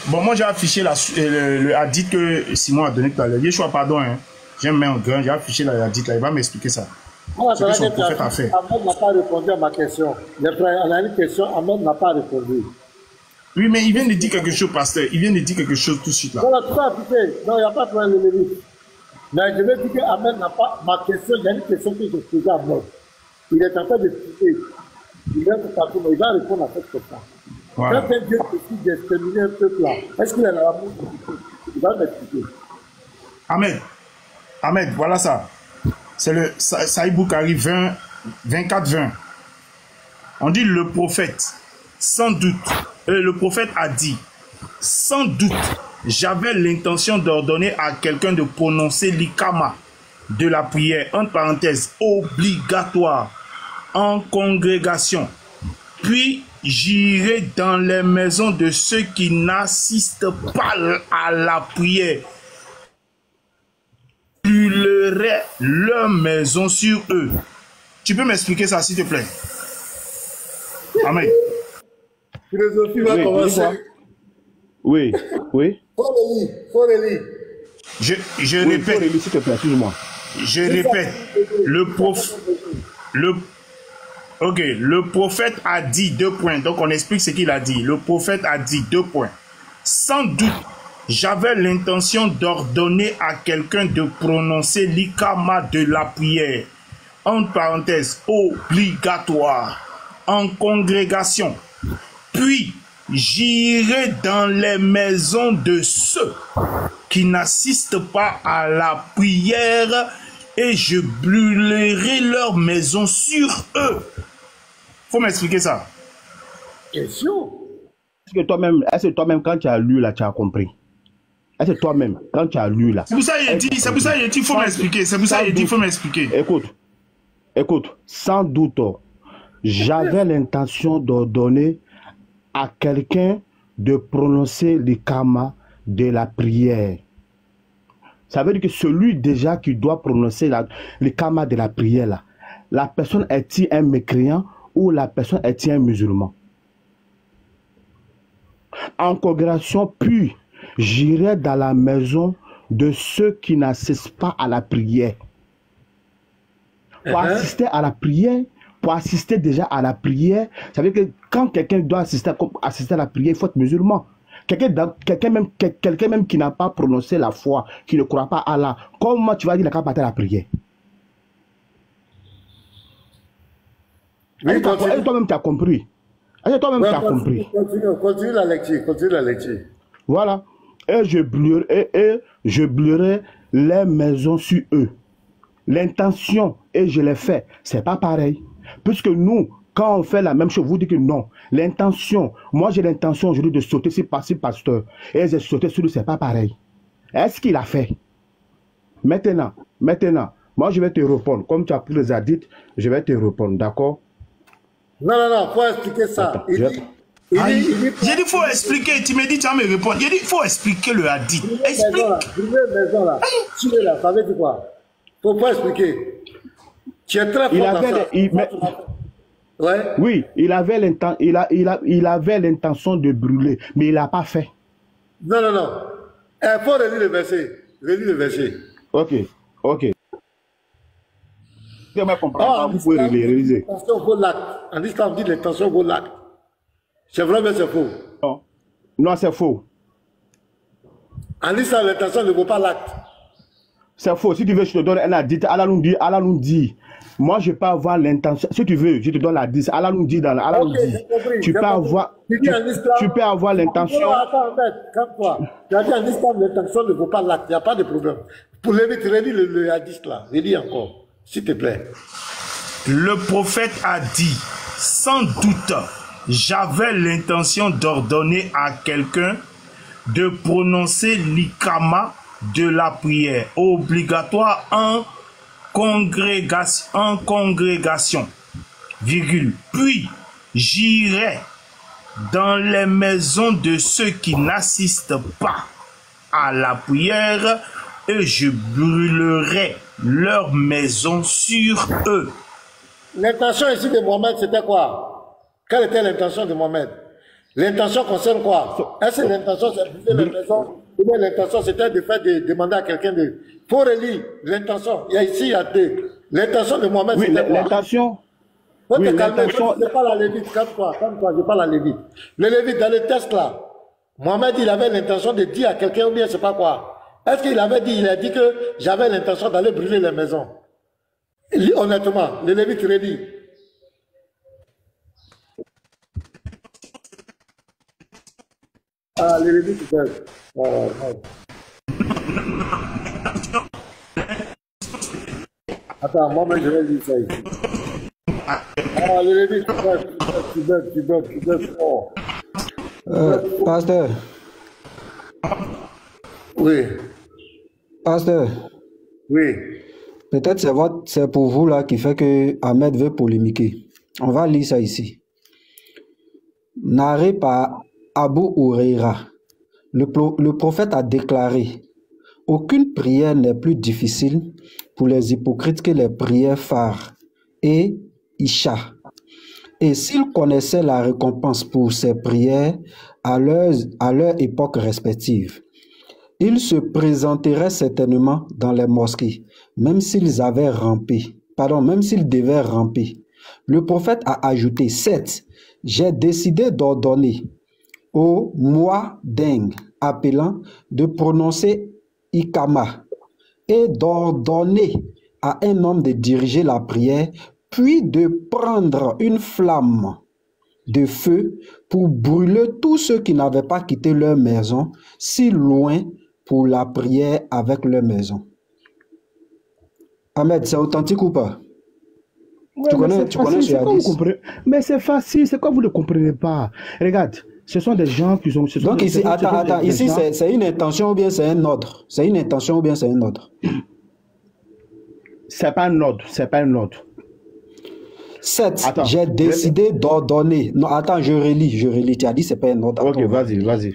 Bon, moi j'ai affiché le hadith que Simon a donné tout à l'heure. Yeshua, pardon, hein. J'ai mis en grand, j'ai affiché le hadith là. Il va m'expliquer ça. Ce que son prophète a fait. Ahmed n'a pas répondu à ma question. On a une question, Ahmed n'a pas répondu. Oui, mais il vient de dire quelque chose, pasteur. Il vient de dire quelque chose tout de suite là. Voilà, tout ça appliqué. Non, il n'y a pas de problème de mérite. Mais je vais dire qu'Ahmed n'a pas ma question. Il y a une question que je posais à Ahmed. Il est en train de expliquer. Il va répondre à cette question. Voilà. Quand un Dieu décide d'exterminer un peuple là, est-ce qu'il a l'amour du peuple? Il va m'expliquer. Ahmed, voilà ça. C'est le Sahih Bukhari 24-20. On dit le prophète, sans doute, le prophète a dit, sans doute, j'avais l'intention d'ordonner à quelqu'un de prononcer l'ikama de la prière, entre parenthèses, obligatoire, en congrégation. Puis, j'irai dans les maisons de ceux qui n'assistent pas à la prière. Brûlerai leur maison sur eux. Tu peux m'expliquer ça, s'il te plaît? Amen. Philosophie va commencer. Oui. Faut relire. Je répète. S'il te plaît, excuse-moi. Je répète. Le prophète a dit 2 points. Donc, on explique ce qu'il a dit. Le prophète a dit 2 points. Sans doute, j'avais l'intention d'ordonner à quelqu'un de prononcer l'ikama de la prière, entre parenthèses, obligatoire, en congrégation. Puis, j'irai dans les maisons de ceux qui n'assistent pas à la prière et je brûlerai leur maison sur eux. Faut m'expliquer ça. Question. Est-ce que toi-même, quand tu as lu là, tu as compris? Est-ce que toi-même, quand tu as lu là... C'est pour ça qu'il dit, faut m'expliquer. C'est pour ça qu'il dit, faut m'expliquer. Écoute, sans doute, j'avais l'intention d'ordonner à quelqu'un de prononcer l'ikama de la prière. Ça veut dire que celui déjà qui doit prononcer l'ikama de la prière, là, la personne est-il un mécréant ou la personne est-il un musulman? En congrégation, puis j'irai dans la maison de ceux qui n'assistent pas à la prière. Pour assister à la prière, pour assister déjà à la prière, ça veut dire que quand quelqu'un doit assister à la prière, il faut être musulman. Quelqu'un même qui n'a pas prononcé la foi, qui ne croit pas à Allah, comment tu vas dire qu'il n'a pas à la prière? Oui, toi-même, tu as compris. Toi-même, tu as compris. Continue la lecture. Voilà. Et je brûlerai les maisons sur eux. L'intention, et je l'ai fait, c'est pas pareil. Puisque nous, quand on fait la même chose, vous dites que non. L'intention, moi j'ai l'intention aujourd'hui de sauter sur pasteur. Et j'ai sauté sur lui, c'est pas pareil. Est-ce qu'il a fait? Maintenant, moi je vais te répondre. Comme tu as pris les hadiths, je vais te répondre, d'accord? Non, faut expliquer ça. J'ai dit faut expliquer, tu me dis tu vas me répondre. J'ai dit faut expliquer le hadith. Explique. Maison là, tu es là, ça veut dire quoi? Faut pas expliquer. Tu es très fort dans ça. Ouais. Oui, il avait l'intention de brûler, mais il n'a pas fait. Non, non, non. Il faut relire le verset. Relis le verset. Ok, ok. Vous pouvez réaliser. L'intention vaut l'acte. En islam, on dit l'intention vaut l'acte. C'est vrai, mais c'est faux. Non, non c'est faux. En islam, l'intention ne vaut pas l'acte. C'est faux. Si tu veux, je te donne un hadith. Allah nous dit. Moi, je peux avoir l'intention. Si tu veux, je te donne la 10. Allah nous dit dans Allah nous dit. Tu peux avoir l'intention. Attends, calme-toi. Tu as dit en islam, l'intention ne vaut pas l'acte. Il n'y a pas de problème. Pour l'éviter, relis le hadith là. Relis encore, s'il te plaît. Le prophète a dit, sans doute, j'avais l'intention d'ordonner à quelqu'un de prononcer l'ikama de la prière obligatoire en congrégation, virgule. Puis j'irai dans les maisons de ceux qui n'assistent pas à la prière et je brûlerai leur maison sur eux. L'intention ici de Mohamed, c'était quoi? Quelle était l'intention de Mohamed? L'intention concerne quoi? Est-ce que l'intention c'est de brûler la maison? Ou bien l'intention c'était de faire demander à quelqu'un de... Faut relire l'intention. Il y a ici, il y a deux. L'intention de Mohamed, oui, c'était quoi? L'intention. Faut te calmer, je parle à Lévite, calme-toi, je parle à Lévite. Le Lévite, dans le test là, Mohamed, il avait l'intention de dire à quelqu'un, ou bien je sais pas quoi. Est-ce qu'il avait dit, il a dit que j'avais l'intention d'aller brûler les maisons? Honnêtement, le Lévite relit. Ah, le Lévite, c'est... Attends, moi, je vais lire ça ici. Ah, le Lévite, tu bug fort. Pasteur. Oui. Pasteur. Oui. Peut-être c'est pour vous là qui fait que Ahmed veut polémiquer. On va lire ça ici. Narré par Abu Huraira, le prophète a déclaré: aucune prière n'est plus difficile pour les hypocrites que les prières phares et Isha. Et s'ils connaissaient la récompense pour ces prières à leur époque respective, ils se présenteraient certainement dans les mosquées, même s'ils devaient ramper. Le prophète a ajouté: 7. J'ai décidé d'ordonner au muaddin appelant de prononcer Ikama et d'ordonner à un homme de diriger la prière, puis de prendre une flamme de feu pour brûler tous ceux qui n'avaient pas quitté leur maison si loin pour la prière avec leur maison. Ahmed, c'est authentique ou pas? Ouais, tu connais ce hadith? Mais c'est facile, c'est quoi vous ne comprenez pas? Regarde, ce sont des gens qui sont... Donc ici, attends, ici c'est une intention ou bien c'est un ordre? C'est une intention ou bien c'est un ordre? C'est pas un ordre, c'est pas un ordre. 7. J'ai décidé d'ordonner... Non, attends, je relis. Tu as dit c'est pas un ordre. Ok, vas-y.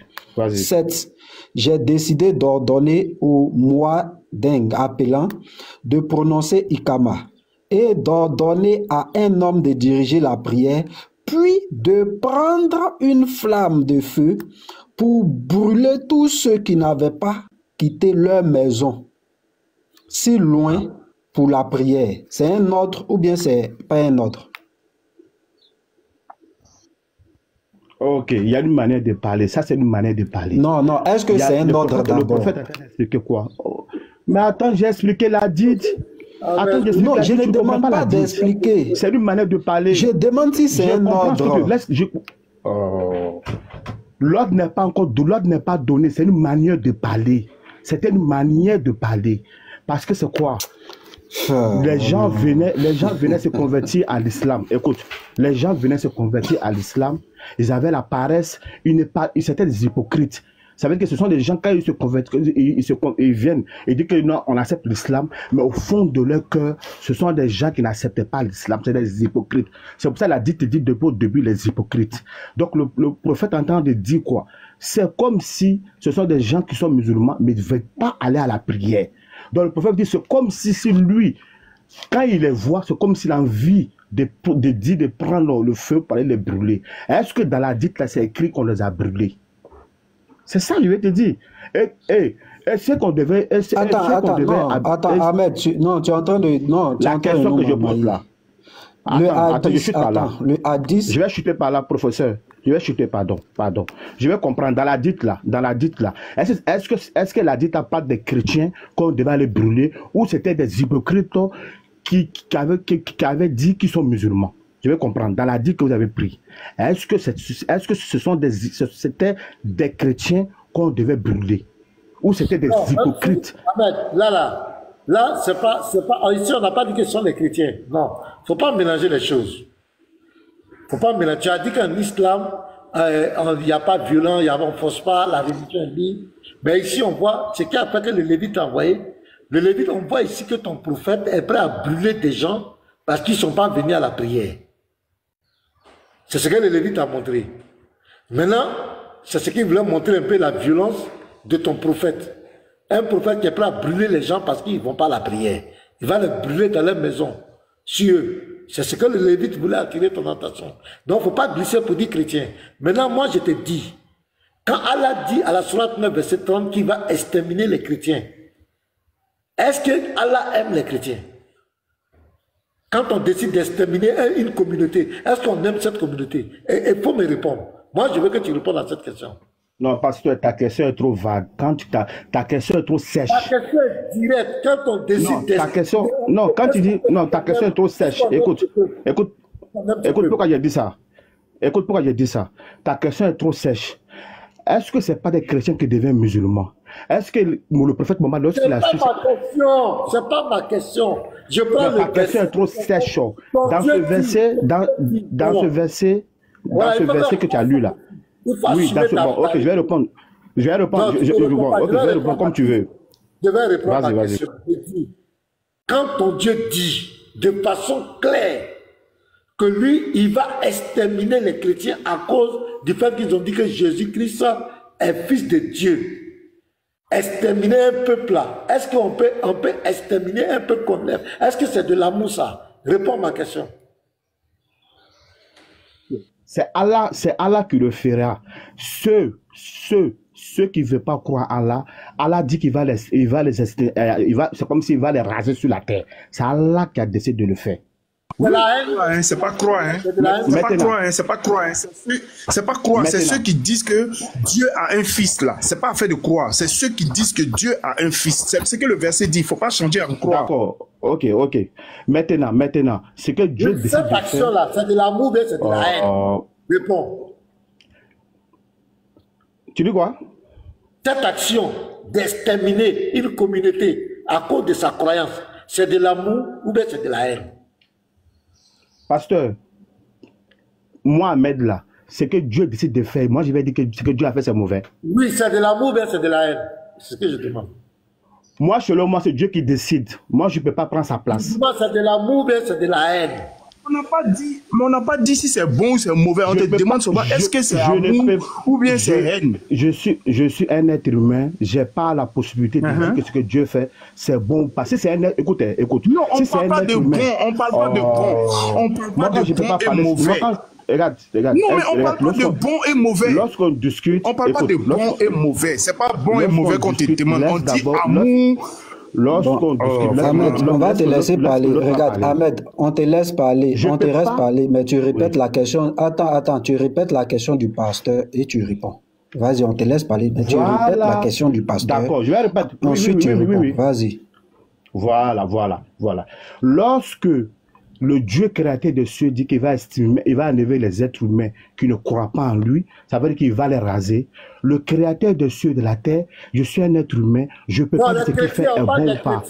7. J'ai décidé d'ordonner au muaddin appelant de prononcer Ikama et d'ordonner à un homme de diriger la prière, puis de prendre une flamme de feu pour brûler tous ceux qui n'avaient pas quitté leur maison si loin pour la prière. C'est un ordre ou bien c'est pas un ordre? Ok, il y a une manière de parler. Ça, c'est une manière de parler. Non, est-ce que c'est un ordre d'abord? Le prophète a expliqué quoi? Mais attends, j'ai expliqué la dite. Non, je ne demande pas d'expliquer. C'est une manière de parler. Je demande si c'est un ordre. L'ordre n'est pas donné. C'est une manière de parler. C'est une manière de parler. Parce que c'est quoi? Les gens venaient se convertir à l'islam. Écoute, les gens venaient se convertir à l'islam. Ils avaient la paresse. C'était des hypocrites. Ça veut dire que ce sont des gens, quand ils se convertent, ils viennent et disent que non, on accepte l'islam, mais au fond de leur cœur, ce sont des gens qui n'acceptent pas l'islam, c'est des hypocrites. C'est pour ça qu'il a dit depuis au début les hypocrites. Donc le prophète entend de dire quoi? C'est comme si ce sont des gens qui sont musulmans, mais ne veulent pas aller à la prière. Donc le prophète dit, c'est comme si lui, quand il les voit, c'est comme s'il a envie de dire de prendre le feu pour aller les brûler. Est-ce que dans la dite là, c'est écrit qu'on les a brûlés? C'est ça, je vais te dire. Est-ce qu'on devait... Attends, Ahmed, tu es en train de... Non, tu es en train de... La question que je pose là. Attends, je chute par là. Le hadith... Je vais chuter par là, professeur. Je vais chuter, pardon. Je vais comprendre. Dans la dite là, est-ce que la dite là parle des chrétiens qu'on devait aller brûler, ou c'était des hypocrites qui avaient dit qu'ils sont musulmans? Je vais comprendre. Dans la dite que vous avez pris, est-ce que c'était des chrétiens qu'on devait brûler, ou c'était des hypocrites? Ahmed, là, c'est pas, ici on n'a pas dit que ce sont les chrétiens. Non, faut pas mélanger les choses. Faut pas mélanger. Tu as dit qu'en islam, il n'y a pas de violence, on ne force pas, la religion est libre. Mais ici, on voit, c'est qu'après que le Lévite a envoyé, le Lévite, on voit ici que ton prophète est prêt à brûler des gens parce qu'ils ne sont pas venus à la prière. C'est ce que le Lévite a montré. Maintenant, c'est ce qu'il voulait montrer un peu la violence de ton prophète. Un prophète qui est prêt à brûler les gens parce qu'ils ne vont pas à la prière. Il va les brûler dans leur maison, sur eux. C'est ce que le Lévite voulait attirer ton attention. Donc, il ne faut pas glisser pour dire chrétien. Maintenant, moi, je te dis, quand Allah dit à la sourate 9, verset 30, qu'il va exterminer les chrétiens, est-ce que Allah aime les chrétiens? Quand on décide d'exterminer une communauté, est-ce qu'on aime cette communauté? Et il faut me répondre. Moi, je veux que tu répondes à cette question. Non, parce que ta question est trop vague. Ta question est trop sèche. Ta question est directe. Quand on décide ta question est trop sèche. Écoute, pourquoi j'ai dit ça? Écoute pourquoi j'ai dit ça. Ta question est trop sèche. Est-ce que ce n'est pas des chrétiens qui deviennent musulmans? Est-ce que le prophète Mohammed, lorsqu'il a su... C'est pas ma question. Je prends ta question est trop sèche. Dans ce verset que tu as lu là. Oui, ok, je vais répondre. Je vais répondre comme tu veux. Je vais répondre à la question. Quand ton Dieu dit de façon claire que lui, il va exterminer les chrétiens à cause du fait qu'ils ont dit que Jésus-Christ est fils de Dieu. Exterminer un peuple là, est-ce qu'on peut exterminer un peuple qu'on aime? Est-ce que c'est de l'amour ça? Réponds à ma question. C'est Allah qui le fera. Ceux qui ne veulent pas croire Allah, Allah dit qu'il va c'est comme s'il va les raser sur la terre. C'est Allah qui a décidé de le faire. C'est pas croire, c'est pas croire. C'est ceux qui disent que Dieu a un fils là. C'est pas fait de croire. C'est ceux qui disent que Dieu a un fils. C'est ce que le verset dit. Il ne faut pas changer en croire. D'accord. Ok. Maintenant, c'est que Dieu décide de faire. Cette action là, c'est de l'amour, c'est de la haine. Réponds. Tu dis quoi? Cette action d'exterminer une communauté à cause de sa croyance, c'est de l'amour ou bien c'est de la haine? Pasteur, moi, Ahmed, là, c'est que Dieu décide de faire. Moi, je vais dire que ce que Dieu a fait, c'est mauvais. Oui, c'est de l'amour, mais c'est de la haine. C'est ce que je demande. Moi, selon moi, c'est Dieu qui décide. Moi, je ne peux pas prendre sa place. Moi, c'est de l'amour, mais c'est de la haine. On n'a pas dit si c'est bon ou c'est mauvais. On te demande souvent est-ce que c'est amour ou bien c'est haine. Je suis un être humain. Je n'ai pas la possibilité de dire que ce que Dieu fait, c'est bon. Parce que c'est un être... Écoute. Non, on ne parle pas de bon. On parle pas de bon. On parle pas de bon et mauvais. Regarde. Non, mais on parle pas de bon et mauvais. Lorsqu'on discute... On parle pas de bon et mauvais. C'est pas bon et mauvais qu'on te demande. On dit amour... Ahmed, on va te laisser parler. Regarde, Ahmed, on te laisse parler. On te laisse parler, mais tu répètes la question. Attends, tu répètes la question du pasteur et tu réponds. Vas-y, on te laisse parler, mais tu répètes la question du pasteur. D'accord, je vais répéter. Ensuite, tu réponds. Vas-y. Voilà. Lorsque le Dieu créateur des cieux dit qu'il va enlever les êtres humains qui ne croient pas en lui, ça veut dire qu'il va les raser. Le créateur des cieux et de la terre, je suis un être humain, je ne peux pas dire ce qu'il fait un bon pas.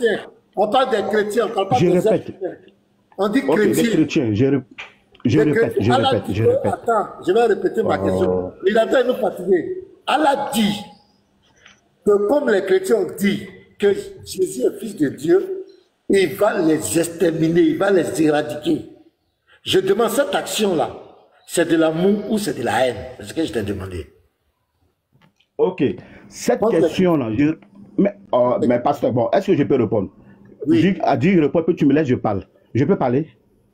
On parle des chrétiens, on parle pas des êtres humains. On dit chrétiens. Des chrétiens, je répète. Attends, je vais répéter ma question. Il a fait nous fatiguer. Allah dit que comme les chrétiens ont dit que Jésus est fils de Dieu, il va les exterminer, il va les éradiquer. Je demande cette action-là, c'est de l'amour ou c'est de la haine? C'est ce que je t'ai demandé. Ok, cette question-là, mais pasteur, bon, est-ce que je peux répondre? Oui. Dis, réponds, puis tu me laisses, je parle. Je peux parler?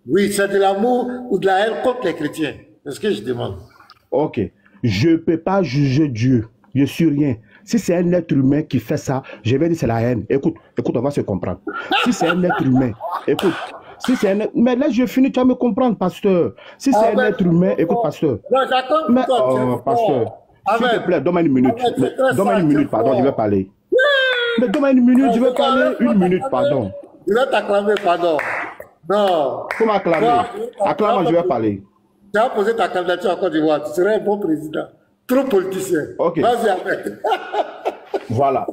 Oui, c'est de l'amour ou de la haine contre les chrétiens. C'est ce que je demande. Ok. Je ne peux pas juger Dieu. Je ne suis rien. Si c'est un être humain qui fait ça, je vais dire c'est la haine. Écoute, on va se comprendre. Si c'est un être humain, écoute. Si c'est un... Mais là, je finis, tu vas me comprendre, pasteur. Si c'est un être humain, écoute, pasteur. Non, j'attends. Mais, pasteur, s'il te plaît, donne-moi une minute. Donne-moi une minute, pardon, je vais parler. Mais donne-moi une minute, je vais parler. Une minute, pardon. Je vais t'acclamer, pardon. Non. Comment acclamer? Acclame, je vais parler. Tu as posé ta candidature en Côte d'Ivoire. Tu serais un bon président. Trop politicien. Ok. Vas-y, Ahmed. Voilà.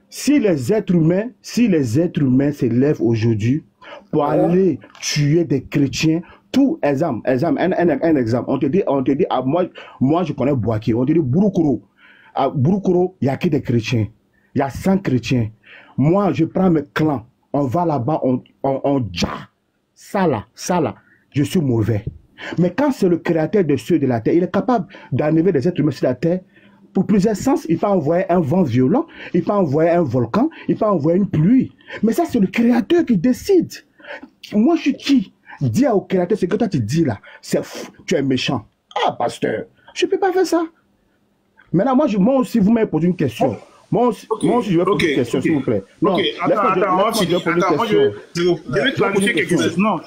Si les êtres humains s'élèvent aujourd'hui pour aller tuer des chrétiens, tout exemple, un exemple. On te dit, moi je connais Bouaké, on te dit Bouroukoro. À Bouroukoro, il n'y a que des chrétiens. Il y a 100 chrétiens. Moi, je prends mes clans, on va là-bas, on ça là, je suis mauvais. Mais quand c'est le créateur de ceux de la terre, il est capable d'enlever des êtres humains sur la terre. Pour plusieurs sens, il peut envoyer un vent violent, il peut envoyer un volcan, il peut envoyer une pluie. Mais ça, c'est le créateur qui décide. Moi, je suis qui? Dis au créateur, ce que toi tu dis là, c'est tu es méchant. Ah, pasteur, je ne peux pas faire ça. Maintenant, moi aussi, vous m'avez posé une question. Moi aussi, je vais poser une question, s'il vous plaît. Non, attends, je vais clarifier quelque chose. Non,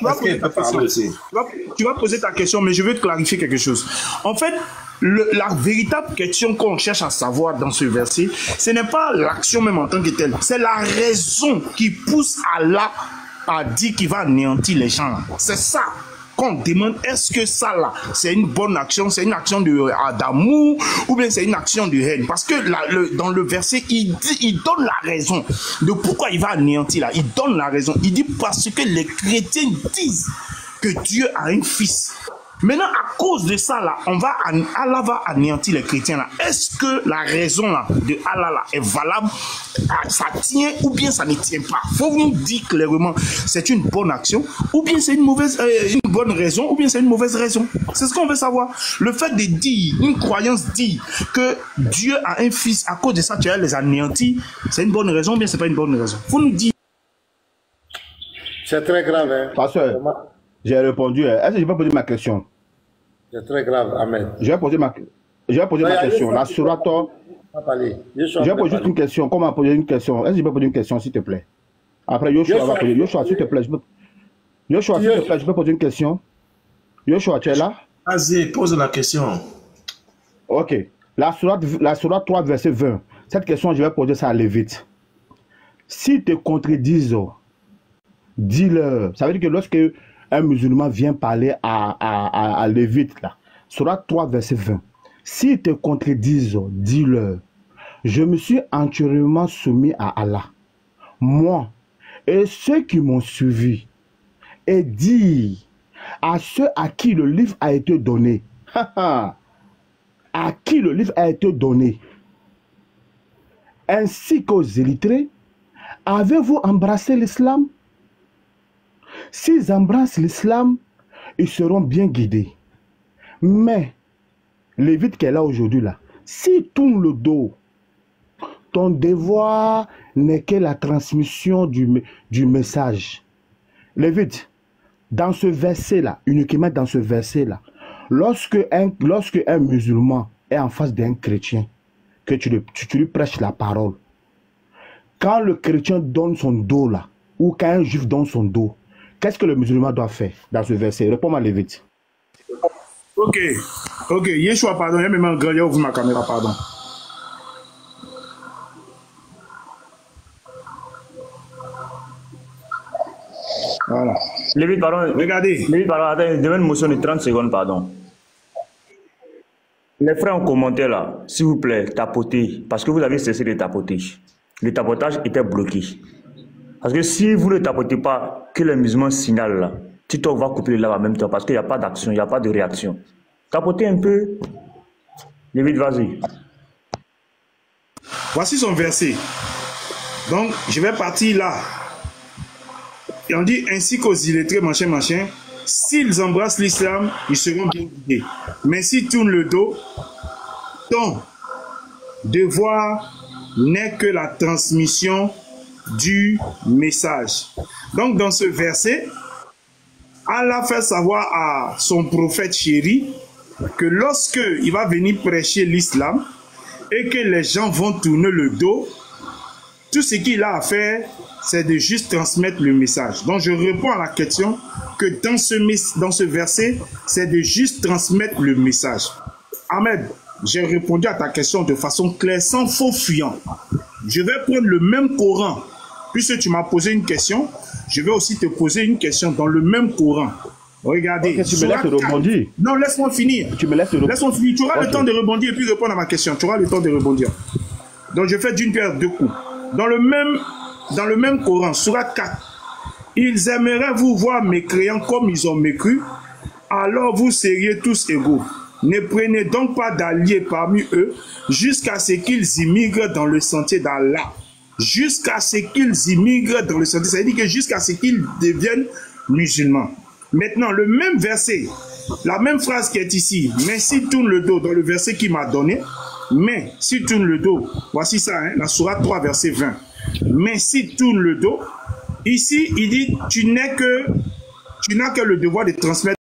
tu vas poser ta question, mais je vais clarifier quelque chose. En fait, la véritable question qu'on cherche à savoir dans ce verset, ce n'est pas l'action même en tant que telle, c'est la raison qui pousse Allah à dire qu'il va anéantir les gens. C'est ça qu'on demande. Est-ce que ça là, c'est une bonne action, c'est une action d'amour ou bien c'est une action de haine? Parce que dans le verset, il donne la raison de pourquoi il va anéantir là. Il donne la raison. Il dit parce que les chrétiens disent que Dieu a un fils. Maintenant, à cause de ça, là, Allah va anéantir les chrétiens. Là. Est-ce que la raison là, de Allah là, est valable? Ça tient ou bien ça ne tient pas? Il faut nous dire clairement, c'est une bonne action ou bien c'est une bonne raison ou bien c'est une mauvaise raison. C'est ce qu'on veut savoir. Le fait de dire, une croyance dit que Dieu a un fils, à cause de ça, tu vas les anéantir, c'est une bonne raison ou bien c'est pas une bonne raison? Il faut nous dire. C'est très grave. Hein? Pasteur, j'ai répondu. Est-ce que je peux poser ma question? C'est très grave, Amen. Je vais poser ma question. La sourate. Je vais poser juste une question. Comment poser une question? Est-ce que je peux poser une question, s'il te plaît? Après, Yoshua va poser. Yoshua, s'il te plaît, je peux poser une question. Yoshua, tu es là? Vas-y, pose la question. Ok. La sourate 3, verset 20. Cette question, je vais poser ça à Lévite. S'ils te contredisent, dis-leur. Ça veut dire que lorsque un musulman vient parler à Lévite, là, Sourate 3, verset 20. S'ils te contredisent, dis-leur, je me suis entièrement soumis à Allah, moi et ceux qui m'ont suivi, et dis à ceux à qui le livre a été donné, à qui le livre a été donné, ainsi qu'aux illettrés, avez-vous embrassé l'islam? S'ils embrassent l'islam, ils seront bien guidés. Mais, Lévite qui est là aujourd'hui, là, s'ils tournent le dos, ton devoir n'est que la transmission du message. Lévite, dans ce verset-là, uniquement dans ce verset-là, lorsque un musulman est en face d'un chrétien, que tu lui prêches la parole, quand le chrétien donne son dos là, ou quand un juif donne son dos, qu'est-ce que le musulman doit faire dans ce verset? Réponds-moi, Lévite. Ok. Yeshua, pardon. Il y a même un grand, il y a ouvert ma caméra, pardon. Voilà. Lévite, pardon. Regardez. Lévite, pardon. Attends, je demande une motion de 30 secondes, pardon. Les frères ont commenté là, s'il vous plaît, tapotez. Parce que vous avez cessé de tapoter. Le tapotage était bloqué. Parce que si vous ne tapotez pas, que les musulmans signalent là, TikTok va couper le live en même temps parce qu'il n'y a pas d'action, il n'y a pas de réaction. Tapotez un peu. Lévite, vas-y. Voici son verset. Donc, je vais partir là. Et on dit ainsi qu'aux illettrés, machin. S'ils embrassent l'islam, ils seront bien guidés. Mais s'ils tournent le dos, ton devoir n'est que la transmission du message. Donc, dans ce verset, Allah fait savoir à son prophète chéri que lorsque il va venir prêcher l'islam et que les gens vont tourner le dos, tout ce qu'il a à faire, c'est de juste transmettre le message. Donc je réponds à la question que dans ce verset, c'est de juste transmettre le message. Ahmed, j'ai répondu à ta question de façon claire, sans faux fuyant. Je vais prendre le même Coran. Puisque tu m'as posé une question, je vais aussi te poser une question dans le même Coran. Regardez. Okay, tu me laisses rebondir. Non, laisse-moi finir. Tu me laisses rebondir. Laisse-moi finir. Tu auras le temps de rebondir et puis répondre à ma question. Tu auras le temps de rebondir. Donc je fais d'une pierre deux coups. Dans le même Coran, Surat 4, ils aimeraient vous voir mécréants comme ils ont mécru, alors vous seriez tous égaux. Ne prenez donc pas d'alliés parmi eux jusqu'à ce qu'ils immigrent dans le sentier d'Allah. Jusqu'à ce qu'ils immigrent dans le sentier. Ça veut dire que jusqu'à ce qu'ils deviennent musulmans. Maintenant, le même verset, la même phrase qui est ici, mais s'il tourne le dos dans le verset qu'il m'a donné, mais s'il tourne le dos, voici ça, hein, la sourate 3, verset 20. Mais s'il tourne le dos, ici, il dit, tu n'as que le devoir de transmettre